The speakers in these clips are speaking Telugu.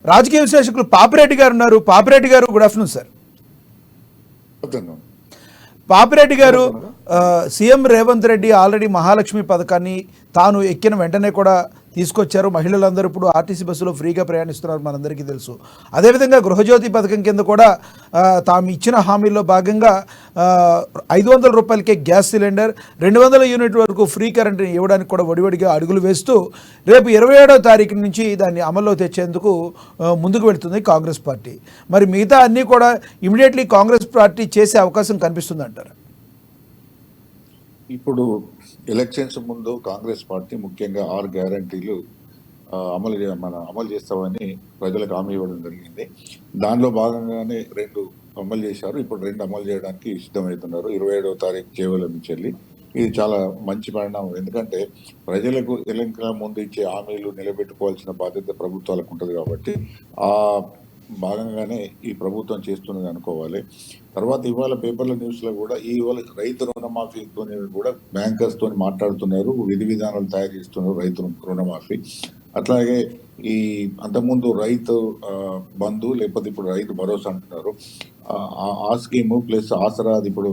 రాజకీయ విశ్లేషకులు పాపిరెడ్డి గారు ఉన్నారు. పాపిరెడ్డి గారు, good afternoon sir. Papireddy garu, CM Revanth Reddy already Mahalakshmi పథకాన్ని తాను ఎక్కిన వెంటనే కూడా తీసుకొచ్చారు. మహిళలందరూ ఇప్పుడు ఆర్టీసీ బస్సులో ఫ్రీగా ప్రయాణిస్తున్నారు, మనందరికీ తెలుసు. అదేవిధంగా గృహజ్యోతి పథకం కింద కూడా తాము ఇచ్చిన హామీల్లో భాగంగా 500 రూపాయలకే గ్యాస్ సిలిండర్, 200 యూనిట్ వరకు ఫ్రీ కరెంట్ ఇవ్వడానికి కూడా వడివడిగా అడుగులు వేస్తూ రేపు 27వ తారీఖు నుంచి దాన్ని అమల్లో తెచ్చేందుకు ముందుకు వెళుతుంది కాంగ్రెస్ పార్టీ. మరి మిగతా అన్నీ కూడా ఇమీడియట్లీ కాంగ్రెస్ పార్టీ చేసే అవకాశం కనిపిస్తుంది అంటారు. ఇప్పుడు ఎలక్షన్స్ ముందు కాంగ్రెస్ పార్టీ ముఖ్యంగా 6 గ్యారంటీలు అమలు చేస్తామని ప్రజలకు హామీ ఇవ్వడం జరిగింది. దానిలో భాగంగానే 2 అమలు చేశారు. ఇప్పుడు 2 అమలు చేయడానికి సిద్ధమవుతున్నారు. 27వ తారీఖు చేవల నుంచి వెళ్ళి. ఇది చాలా మంచి పరిణామం. ఎందుకంటే ప్రజలకు ఎన్నికల ముందు ఇచ్చే హామీలు నిలబెట్టుకోవాల్సిన బాధ్యత ప్రభుత్వాలకు ఉంటుంది కాబట్టి ఆ భాగంగానే ఈ ప్రభుత్వం చేస్తున్నది అనుకోవాలి. తర్వాత ఇవాళ పేపర్ల న్యూస్లో కూడా ఇవాళ రైతు రుణమాఫీతో కూడా బ్యాంకర్స్ తోని మాట్లాడుతున్నారు, విధి విధానాలు తయారు చేస్తున్నారు రైతు రుణమాఫీ. అట్లాగే ఈ అంతకుముందు రైతు బంధు లేకపోతే ఇప్పుడు రైతు భరోసా అంటున్నారు, ఆ స్కీము ప్లస్ ఆసరా ఇప్పుడు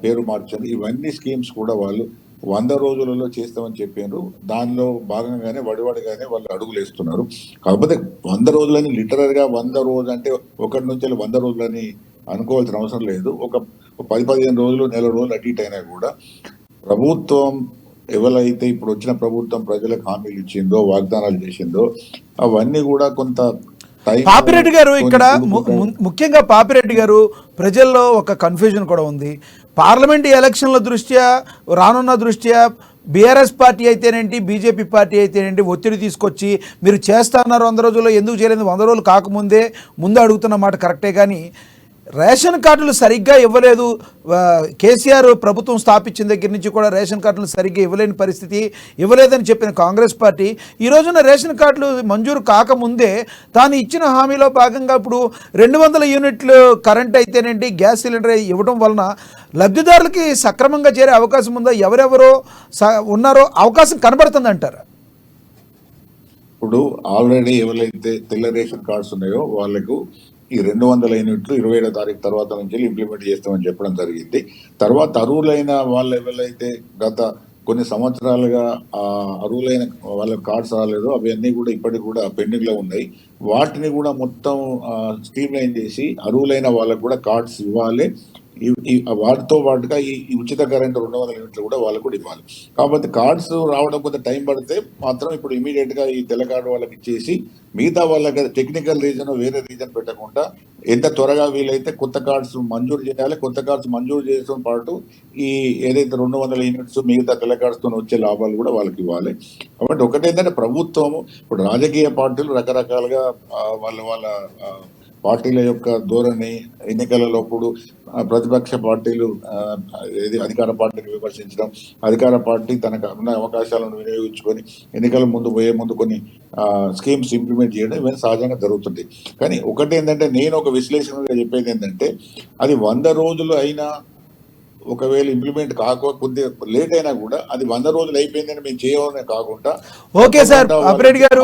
పేరు మార్చారు. ఇవన్నీ స్కీమ్స్ కూడా వాళ్ళు 100 రోజులలో చేస్తామని చెప్పారు. దానిలో భాగంగానే వడివడిగానే వాళ్ళు అడుగులు వేస్తున్నారు. కాకపోతే 100 రోజులని లిటరల్గా 100 రోజులు అంటే 1 నుంచి 100 రోజులని అనుకోవాల్సిన అవసరం లేదు. ఒక 10-15 రోజులు, నెల రోజులు అటు ఇటు అయినా కూడా ప్రభుత్వం ఎవరైతే ఇప్పుడు వచ్చిన ప్రభుత్వం ప్రజలకు హామీలు ఇచ్చిందో, వాగ్దానాలు చేసిందో అవన్నీ కూడా కొంత పాపిరెడ్డి గారు, ఇక్కడ ముఖ్యంగా పాపిరెడ్డి గారు, ప్రజల్లో ఒక కన్ఫ్యూజన్ కూడా ఉంది. పార్లమెంట్ ఎలక్షన్ల దృష్ట్యా, రానున్న దృష్ట్యా బీఆర్ఎస్ పార్టీ అయితేనేంటి, బీజేపీ పార్టీ అయితేనేంటి ఒత్తిడి తీసుకొచ్చి మీరు చేస్తున్నారు 100 రోజుల్లో, ఎందుకు చేయలేదు, 100 రోజులు కాకముందే ముందు అడుగుతున్న మాట కరెక్టే. కానీ రేషన్ కార్డులు సరిగ్గా ఇవ్వలేదు. కేసీఆర్ ప్రభుత్వం స్థాపించిన దగ్గర నుంచి కూడా రేషన్ కార్డులు సరిగ్గా ఇవ్వలేని పరిస్థితి, ఇవ్వలేదని చెప్పిన కాంగ్రెస్ పార్టీ ఈ రోజున రేషన్ కార్డులు మంజూరు కాకముందే తాను ఇచ్చిన హామీలో భాగంగా ఇప్పుడు 200 యూనిట్లు కరెంట్ అయితేనేంటి, గ్యాస్ సిలిండర్ ఇవ్వడం వలన లబ్ధిదారులకి సక్రమంగా చేరే అవకాశం ఉందో, ఎవరెవరో ఉన్నారో అవకాశం కనబడుతుంది అంటారా? ఇప్పుడు ఆల్రెడీ ఎవరైతే తెల్ల రేషన్ కార్డ్స్ ఉన్నాయో వాళ్ళకు ఈ 200 యూనిట్లు 27వ తారీఖు తర్వాత నుంచి ఇంప్లిమెంట్ చేస్తామని చెప్పడం జరిగింది. తర్వాత అర్హులైన వాళ్ళు ఎవరైతే గత కొన్ని సంవత్సరాలుగా అర్హులైన వాళ్ళ కార్డ్స్ రాలేదో అవన్నీ కూడా ఇప్పటికి కూడా పెండింగ్ లో ఉన్నాయి. వాటిని కూడా మొత్తం స్ట్రీమ్ లైన్ చేసి అర్హులైన వాళ్ళకు కూడా కార్డ్స్ ఇవ్వాలి. వాటితో పాటుగా ఈ ఉచిత కరెంట్ 200 యూనిట్లు కూడా వాళ్ళకు కూడా ఇవ్వాలి. కాబట్టి కార్డ్స్ రావడం కొంత టైం పడితే మాత్రం ఇప్పుడు ఇమీడియట్ గా ఈ తెల్ల కార్డు వాళ్ళకి ఇచ్చేసి మిగతా వాళ్ళకి టెక్నికల్ రీజన్ వేరే రీజన్ పెట్టకుండా ఎంత త్వరగా వీలైతే కొత్త కార్డ్స్ మంజూరు చేయాలి. కొత్త కార్డ్స్ మంజూరు చేయడంతో పాటు ఈ ఏదైతే 200 యూనిట్స్ మిగతా తెల్ల కార్డ్స్ తో వచ్చే లాభాలు కూడా వాళ్ళకి ఇవ్వాలి. కాబట్టి ఒకటేంటంటే ప్రభుత్వము ఇప్పుడు రాజకీయ పార్టీలు రకరకాలుగా వాళ్ళ పార్టీల యొక్క ధోరణి, ఎన్నికలలోప్పుడు ప్రతిపక్ష పార్టీలు అధికార పార్టీని విమర్శించడం, అధికార పార్టీ తనకు ఉన్న అవకాశాలను వినియోగించుకొని ఎన్నికల ముందు పోయే ముందు కొన్ని స్కీమ్స్ ఇంప్లిమెంట్ చేయడం ఇవన్నీ సహజంగా జరుగుతుంది. కానీ ఒకటి ఏంటంటే నేను ఒక విశ్లేషణగా చెప్పేది ఏంటంటే అది 100 రోజులు అయినా ఒకవేళ ఇంప్లిమెంట్ కొద్దిగా లేట్ అయినా కూడా అది 100 రోజులు అయిపోయిందని మేము చేయమనే కాకుండా ఓకే సార్, పాపిరెడ్డి గారు